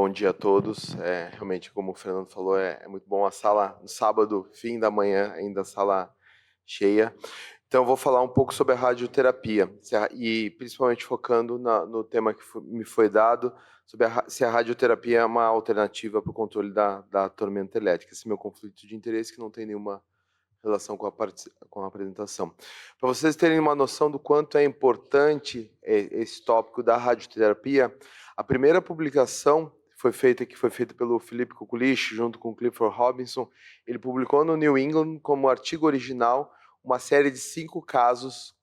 bom dia a todos. Realmente, como o Fernando falou, é muito bom a sala, no sábado, fim da manhã, ainda a sala cheia. Então, eu vou falar um pouco sobre a radioterapia, e principalmente focando no tema que me foi dado, sobre se a radioterapia é uma alternativa para o controle da tormenta elétrica. Esse é meu conflito de interesse, que não tem nenhuma relação com a apresentação. Para vocês terem uma noção do quanto é importante esse tópico da radioterapia, a primeira publicação que foi feita pelo Philip Kukulich, junto com Clifford Robinson. Ele publicou no New England, como artigo original, uma série de 5 casos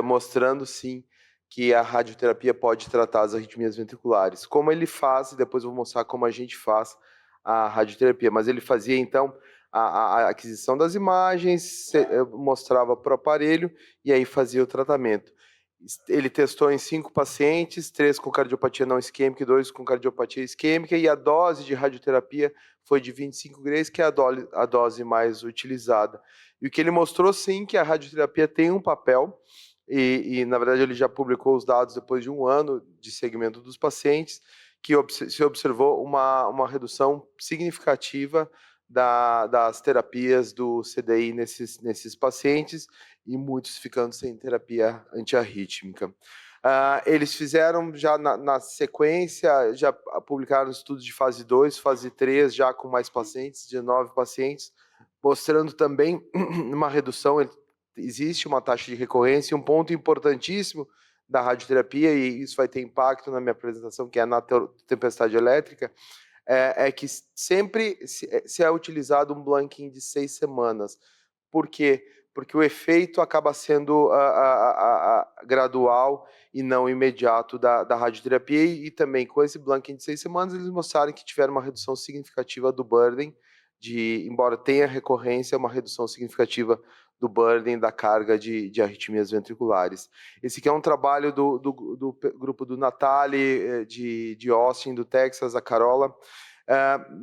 mostrando, sim, que a radioterapia pode tratar as arritmias ventriculares. Como ele faz, e depois eu vou mostrar como a gente faz a radioterapia, mas ele fazia, então, a aquisição das imagens, mostrava para o aparelho e aí fazia o tratamento. Ele testou em 5 pacientes, 3 com cardiopatia não isquêmica e 2 com cardiopatia isquêmica, e a dose de radioterapia foi de 25 grays, que é a dose mais utilizada. E o que ele mostrou, sim, que a radioterapia tem um papel, e na verdade ele já publicou os dados depois de 1 ano de segmento dos pacientes, que se observou uma redução significativa das terapias do CDI nesses pacientes, e muitos ficando sem terapia antiarrítmica. Eles fizeram já na sequência, já publicaram estudos de fase 2, fase 3, já com mais pacientes, 19 pacientes, mostrando também uma redução. Existe uma taxa de recorrência, e um ponto importantíssimo da radioterapia, e isso vai ter impacto na minha apresentação, que é na tempestade elétrica, é que sempre se é utilizado um blanking de 6 semanas. Por quê? Porque o efeito acaba sendo gradual e não imediato da radioterapia, e também com esse blanking de 6 semanas eles mostraram que tiveram uma redução significativa do burden, embora tenha recorrência, uma redução significativa do burden da carga de arritmias ventriculares. Esse aqui é um trabalho do grupo do Natali, de Austin, do Texas, a Carola.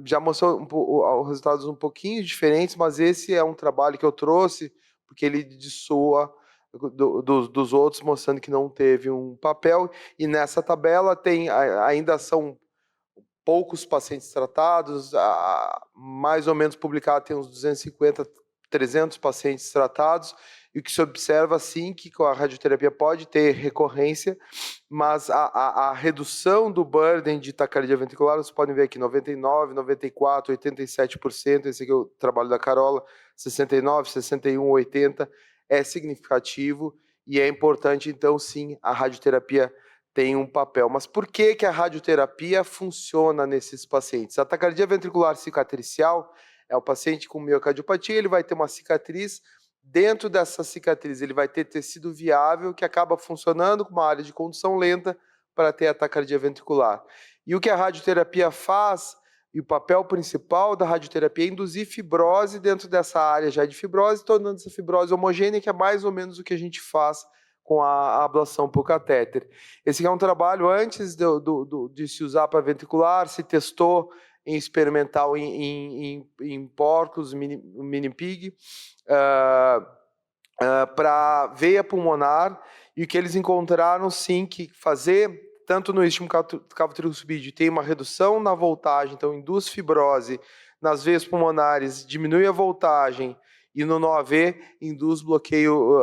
Já mostrou resultados um pouquinho diferentes, mas esse é um trabalho que eu trouxe porque ele dissoa dos outros, mostrando que não teve um papel. E nessa tabela ainda são poucos pacientes tratados, mais ou menos publicado, tem uns 250, 300 pacientes tratados, e o que se observa, sim, que com a radioterapia pode ter recorrência, mas a redução do burden de taquicardia ventricular, vocês podem ver aqui, 99%, 94%, 87%, esse aqui é o trabalho da Carola, 69%, 61%, 80%, é significativo, e é importante, então, sim, a radioterapia tem um papel. Mas por que a radioterapia funciona nesses pacientes? A taquicardia ventricular cicatricial é o paciente com miocardiopatia, ele vai ter uma cicatriz. Dentro dessa cicatriz, ele vai ter tecido viável que acaba funcionando com uma área de condução lenta para ter a taquicardia ventricular. E o que a radioterapia faz, e o papel principal da radioterapia, é induzir fibrose dentro dessa área já de fibrose, tornando essa fibrose homogênea, que é mais ou menos o que a gente faz com a ablação por catéter. Esse é um trabalho antes de se usar para ventricular, se testou em experimental em porcos, mini pig, para veia pulmonar, e o que eles encontraram, sim, que fazer, tanto no isquímico cavo-tricuspídeo, tem uma redução na voltagem, então induz fibrose nas veias pulmonares, diminui a voltagem, e no NOAV induz bloqueio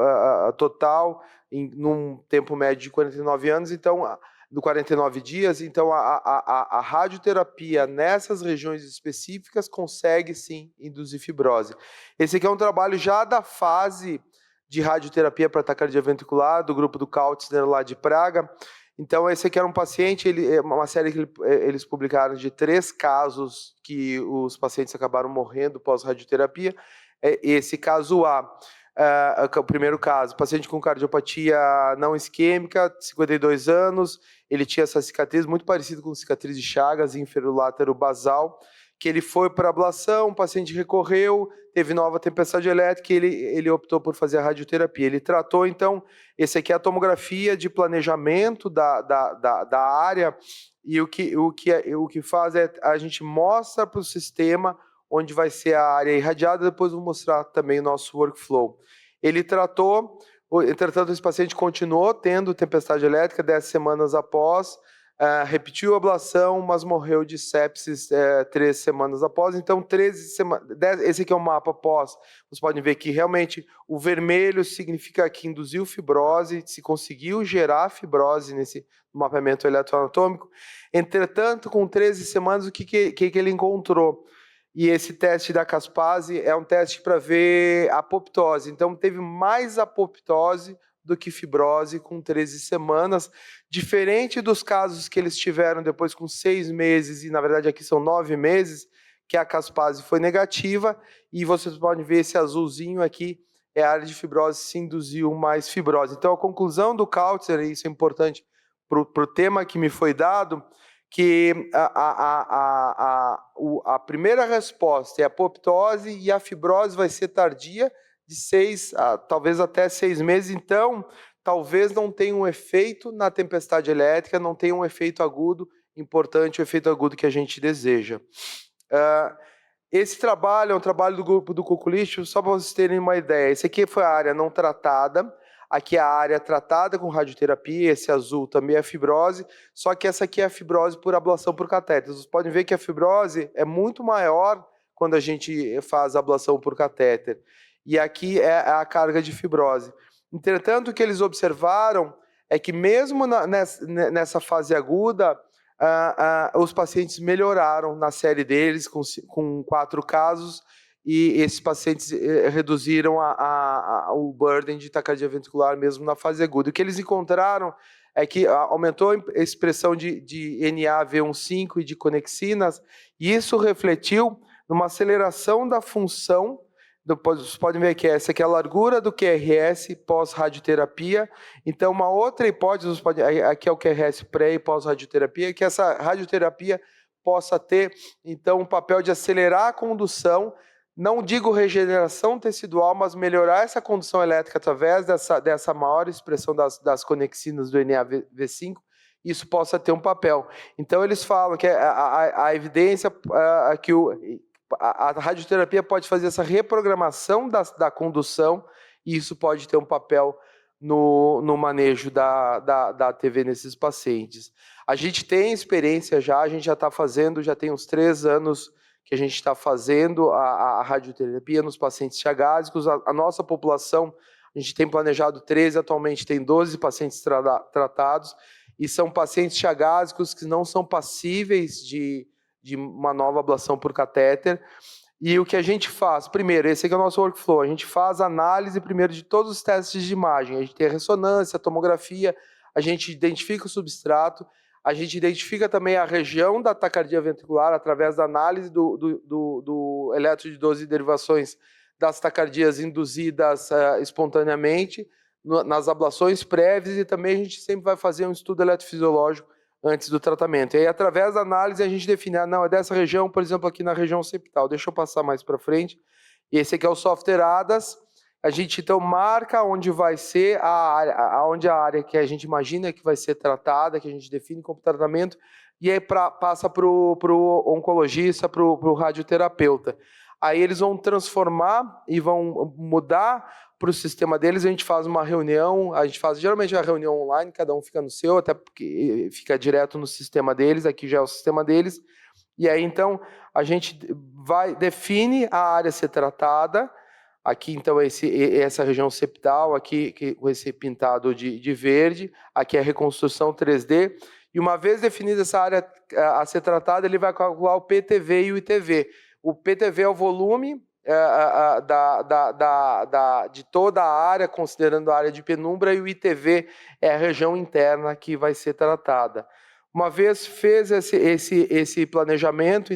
total, num tempo médio de 49 anos, então, do 49 dias, então a radioterapia nessas regiões específicas consegue, sim, induzir fibrose. Esse aqui é um trabalho já da fase de radioterapia para taquicardia ventricular, do grupo do Kautzner, lá de Praga. Então, esse aqui era um paciente, uma série que eles publicaram de 3 casos que os pacientes acabaram morrendo pós-radioterapia. Esse caso o primeiro caso, paciente com cardiopatia não isquêmica, 52 anos, ele tinha essa cicatriz muito parecida com cicatriz de Chagas, inferolátero basal, que ele foi para ablação, o paciente recorreu, teve nova tempestade elétrica, e ele optou por fazer a radioterapia. Ele tratou, então, esse aqui é a tomografia de planejamento da área, e o que faz é, a gente mostra para o sistema onde vai ser a área irradiada, depois vou mostrar também o nosso workflow. Ele tratou, entretanto, esse paciente continuou tendo tempestade elétrica 10 semanas após, repetiu a ablação, mas morreu de sepsis 3 semanas após. Então, 13 semanas. Esse aqui é o mapa após. Vocês podem ver que realmente o vermelho significa que induziu fibrose, se conseguiu gerar fibrose nesse mapeamento eletroanatômico. Entretanto, com 13 semanas, o que ele encontrou? E esse teste da Caspase é um teste para ver apoptose. Então, teve mais apoptose do que fibrose com 13 semanas, diferente dos casos que eles tiveram depois com 6 meses, e na verdade aqui são 9 meses, que a Caspase foi negativa, e vocês podem ver esse azulzinho aqui, é a área de fibrose, se induziu mais fibrose. Então a conclusão do Kautzer, e isso é importante para o tema que me foi dado, que a primeira resposta é a apoptose e a fibrose vai ser tardia, de 6 a talvez até 6 meses, então talvez não tenha um efeito na tempestade elétrica, não tenha um efeito agudo, importante o efeito agudo que a gente deseja. Esse trabalho é um trabalho do grupo do Cuculicho, só para vocês terem uma ideia, esse aqui foi a área não tratada, aqui é a área tratada com radioterapia, esse azul também é fibrose, só que essa aqui é a fibrose por ablação por catéter. Vocês podem ver que a fibrose é muito maior quando a gente faz a ablação por catéter. E aqui é a carga de fibrose. Entretanto, o que eles observaram é que mesmo nessa fase aguda, os pacientes melhoraram na série deles, com 4 casos, e esses pacientes reduziram o burden de taquicardia ventricular mesmo na fase aguda. O que eles encontraram é que aumentou a expressão de NaV1,5 e de conexinas, e isso refletiu numa aceleração da função. Vocês podem ver que essa aqui é a largura do QRS pós-radioterapia. Então, uma outra hipótese, aqui é o QRS pré e pós-radioterapia, que essa radioterapia possa ter, então, um papel de acelerar a condução, não digo regeneração tecidual, mas melhorar essa condução elétrica através dessa maior expressão das conexinas do NaV5, isso possa ter um papel. Então, eles falam que a evidência que a radioterapia pode fazer essa reprogramação da condução, e isso pode ter um papel no manejo da TV nesses pacientes. A gente tem experiência já, a gente já está fazendo, já tem uns 3 anos que a gente está fazendo a radioterapia nos pacientes chagásicos. A nossa população, a gente tem planejado 13, atualmente tem 12 pacientes tratados, e são pacientes chagásicos que não são passíveis de uma nova ablação por catéter. E o que a gente faz? Primeiro, esse aqui é o nosso workflow, a gente faz análise primeiro de todos os testes de imagem, a gente tem a ressonância, a tomografia, a gente identifica o substrato, a gente identifica também a região da taquicardia ventricular através da análise do eletro de 12 derivações das taquicardias induzidas espontaneamente, nas ablações prévias, e também a gente sempre vai fazer um estudo eletrofisiológico antes do tratamento. E aí, através da análise, a gente define, não, é dessa região, por exemplo, aqui na região septal. Deixa eu passar mais para frente. E esse aqui é o software ADAS. A gente, então, marca onde vai ser onde a área que a gente imagina que vai ser tratada, que a gente define como tratamento, e aí passa para o oncologista, para o radioterapeuta. Aí eles vão transformar e vão mudar para o sistema deles. A gente faz uma reunião, a gente faz geralmente a reunião online, cada um fica no seu, até porque fica direto no sistema deles, aqui já é o sistema deles. E aí, então, a gente define a área a ser tratada. Aqui, então, essa região septal, aqui com esse pintado de verde, aqui é a reconstrução 3D. E uma vez definida essa área a ser tratada, ele vai calcular o PTV e o ITV. O PTV é o volume de toda a área, considerando a área de penumbra, e o ITV é a região interna que vai ser tratada. Uma vez fez esse planejamento,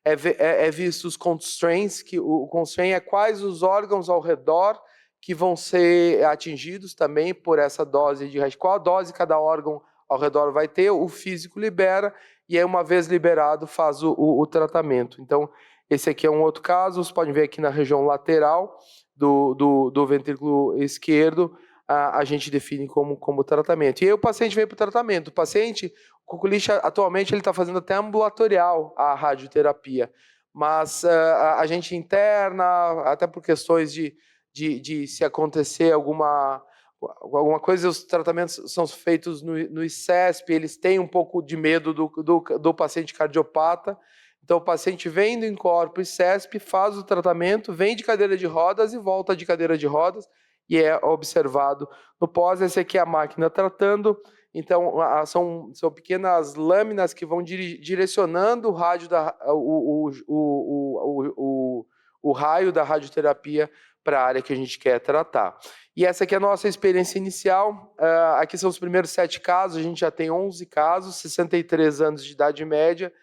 é visto os constraints, que o constraint é quais os órgãos ao redor que vão ser atingidos também por essa dose de radiação, qual a dose cada órgão ao redor vai ter, o físico libera, e aí uma vez liberado faz o tratamento. Então, esse aqui é um outro caso, vocês podem ver aqui na região lateral do ventrículo esquerdo, a gente define como tratamento. E aí o paciente vem para o tratamento. O paciente, o Cuculicho, atualmente, ele está fazendo até ambulatorial a radioterapia, mas a gente interna, até por questões de se acontecer alguma alguma coisa, os tratamentos são feitos no ICESP, eles têm um pouco de medo do paciente cardiopata. Então, o paciente vem do INCOR ICESP, faz o tratamento, vem de cadeira de rodas e volta de cadeira de rodas e é observado no pós. Essa aqui é a máquina tratando. Então, são pequenas lâminas que vão direcionando o rádio o raio da radioterapia para a área que a gente quer tratar. E essa aqui é a nossa experiência inicial. Aqui são os primeiros 7 casos, a gente já tem 11 casos, 63 anos de idade média.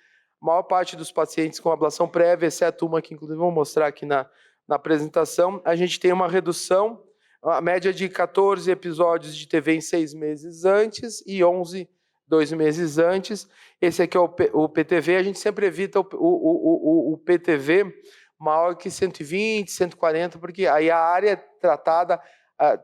A maior parte dos pacientes com ablação prévia, exceto uma que inclusive vou mostrar aqui na apresentação, a gente tem uma redução, a média de 14 episódios de TV em 6 meses antes e 11 2 meses antes. Esse aqui é o PTV, a gente sempre evita o PTV maior que 120, 140, porque aí a área tratada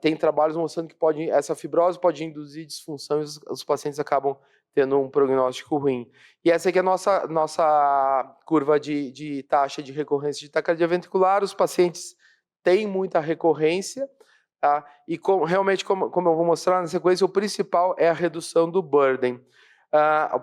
tem trabalhos mostrando que essa fibrose pode induzir disfunção e os pacientes acabam tendo um prognóstico ruim. E essa aqui é a nossa curva de taxa de recorrência de taquicardia ventricular. Os pacientes têm muita recorrência, tá? E realmente, como eu vou mostrar na sequência, o principal é a redução do burden.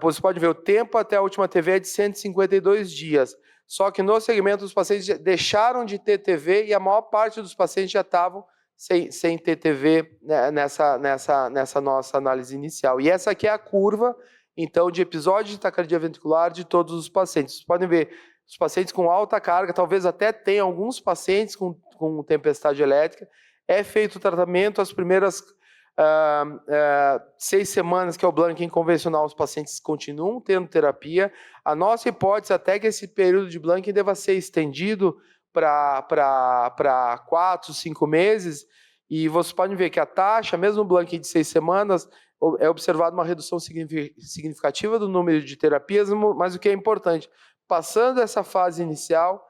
Você pode ver, o tempo até a última TV é de 152 dias. Só que no segmento os pacientes deixaram de ter TV e a maior parte dos pacientes já estavam sem ter TV, né, nessa nossa análise inicial. E essa aqui é a curva, então, de episódio de taquicardia ventricular de todos os pacientes. Vocês podem ver, os pacientes com alta carga, talvez até tenham alguns pacientes com tempestade elétrica, é feito o tratamento, as primeiras 6 semanas, que é o blanking convencional, os pacientes continuam tendo terapia. A nossa hipótese até que esse período de blanking deva ser estendido para 4, 5 meses, e vocês podem ver que a taxa, mesmo no blanking de 6 semanas, é observada uma redução significativa do número de terapias, mas o que é importante, passando essa fase inicial,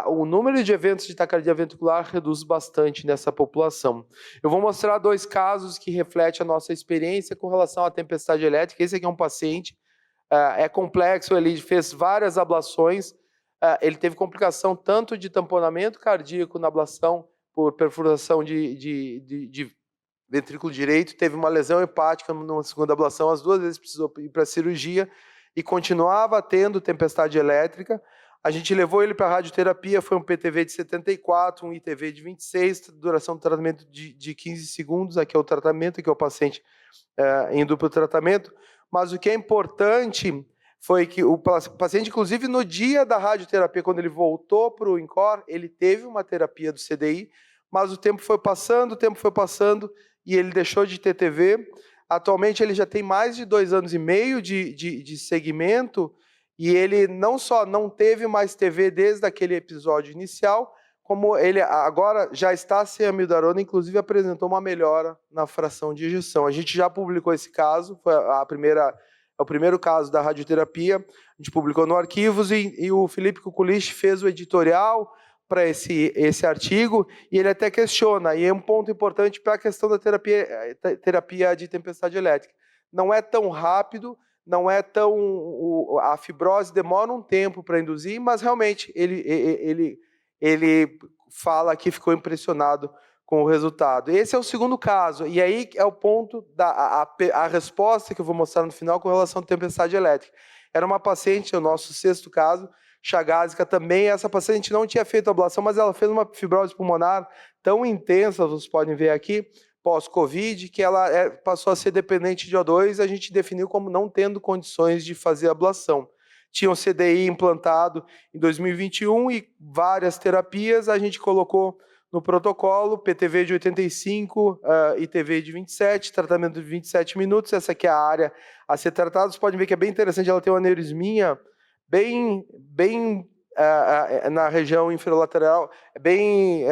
o número de eventos de taquicardia ventricular reduz bastante nessa população. Eu vou mostrar 2 casos que refletem a nossa experiência com relação à tempestade elétrica. Esse aqui é um paciente, é complexo, ele fez várias ablações, ele teve complicação tanto de tamponamento cardíaco na ablação por perfuração de ventrículo direito, teve uma lesão hepática numa segunda ablação, as 2 vezes precisou ir para a cirurgia e continuava tendo tempestade elétrica. A gente levou ele para a radioterapia, foi um PTV de 74, um ITV de 26, duração do tratamento de 15 segundos, aqui é o tratamento, aqui é o paciente indo para o tratamento. Mas o que é importante foi que o paciente, inclusive no dia da radioterapia, quando ele voltou para o INCOR, ele teve uma terapia do CDI, mas o tempo foi passando e ele deixou de ter TV. Atualmente ele já tem mais de 2 anos e meio de segmento, e ele não só não teve mais TV desde aquele episódio inicial, como ele agora já está sem amiodarona, inclusive apresentou uma melhora na fração de ejeção. A gente já publicou esse caso, foi o primeiro caso da radioterapia, a gente publicou no Arquivos, e o Felipe Kukulich fez o editorial para esse artigo, e ele até questiona, e é um ponto importante para a questão da terapia de tempestade elétrica. Não é tão rápido, não é tão... A fibrose demora um tempo para induzir, mas realmente ele fala que ficou impressionado com o resultado. Esse é o segundo caso, e aí é o ponto, a resposta que eu vou mostrar no final com relação à tempestade elétrica. Era uma paciente, o nosso 6º caso, chagásica também. Essa paciente não tinha feito ablação, mas ela fez uma fibrose pulmonar tão intensa, vocês podem ver aqui, pós-Covid, que ela passou a ser dependente de O2, a gente definiu como não tendo condições de fazer ablação. Tinha um CDI implantado em 2021 e várias terapias, a gente colocou no protocolo, PTV de 85, ITV de 27, tratamento de 27 minutos, essa aqui é a área a ser tratada. Vocês podem ver que é bem interessante, ela tem uma aneurisminha bem na região inferolateral, bem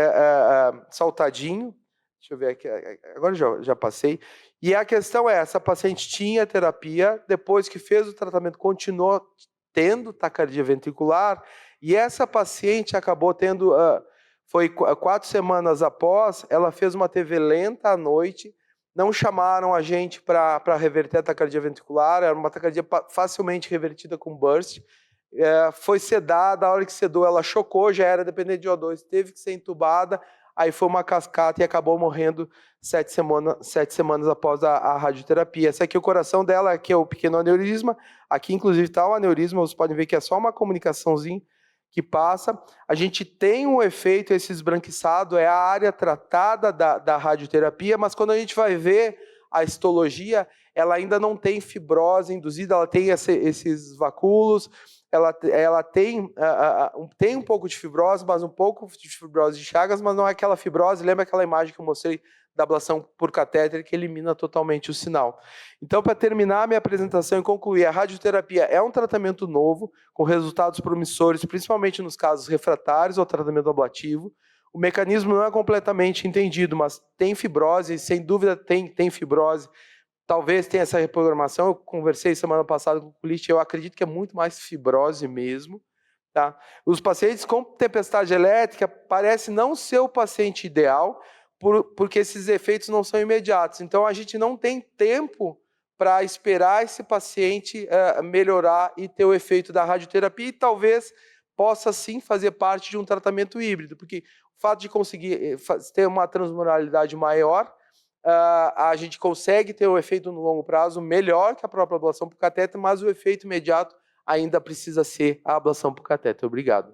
saltadinho. Deixa eu ver aqui, agora já passei. E a questão é, essa paciente tinha terapia, depois que fez o tratamento, continuou tendo taquicardia ventricular, e essa paciente acabou tendo, foi 4 semanas após, ela fez uma TV lenta à noite, não chamaram a gente para reverter a taquicardia ventricular, era uma taquicardia facilmente revertida com burst, foi sedada, a hora que sedou ela chocou, já era dependente de O2, teve que ser entubada. aí foi uma cascata e acabou morrendo 7 semanas após a radioterapia. Esse aqui é o coração dela, aqui é o pequeno aneurisma, aqui inclusive está o aneurisma, vocês podem ver que é só uma comunicaçãozinha que passa. A gente tem um efeito, esse esbranquiçado, é a área tratada da radioterapia, mas quando a gente vai ver a histologia, ela ainda não tem fibrose induzida, ela tem esses vacúolos, ela tem um pouco de fibrose, mas um pouco de fibrose de Chagas, mas não é aquela fibrose, lembra aquela imagem que eu mostrei da ablação por catéter que elimina totalmente o sinal. Então, para terminar a minha apresentação e concluir, a radioterapia é um tratamento novo, com resultados promissores, principalmente nos casos refratários ao tratamento ablativo. O mecanismo não é completamente entendido, mas tem fibrose, sem dúvida tem fibrose. Talvez tenha essa reprogramação, eu conversei semana passada com o colite, eu acredito que é muito mais fibrose mesmo. Tá? Os pacientes com tempestade elétrica parece não ser o paciente ideal, porque esses efeitos não são imediatos. Então, a gente não tem tempo para esperar esse paciente melhorar e ter o efeito da radioterapia, e talvez possa sim fazer parte de um tratamento híbrido, porque o fato de conseguir ter uma transmoralidade maior, a gente consegue ter o efeito no longo prazo melhor que a própria ablação por catéter, mas o efeito imediato ainda precisa ser a ablação por catéter. Obrigado.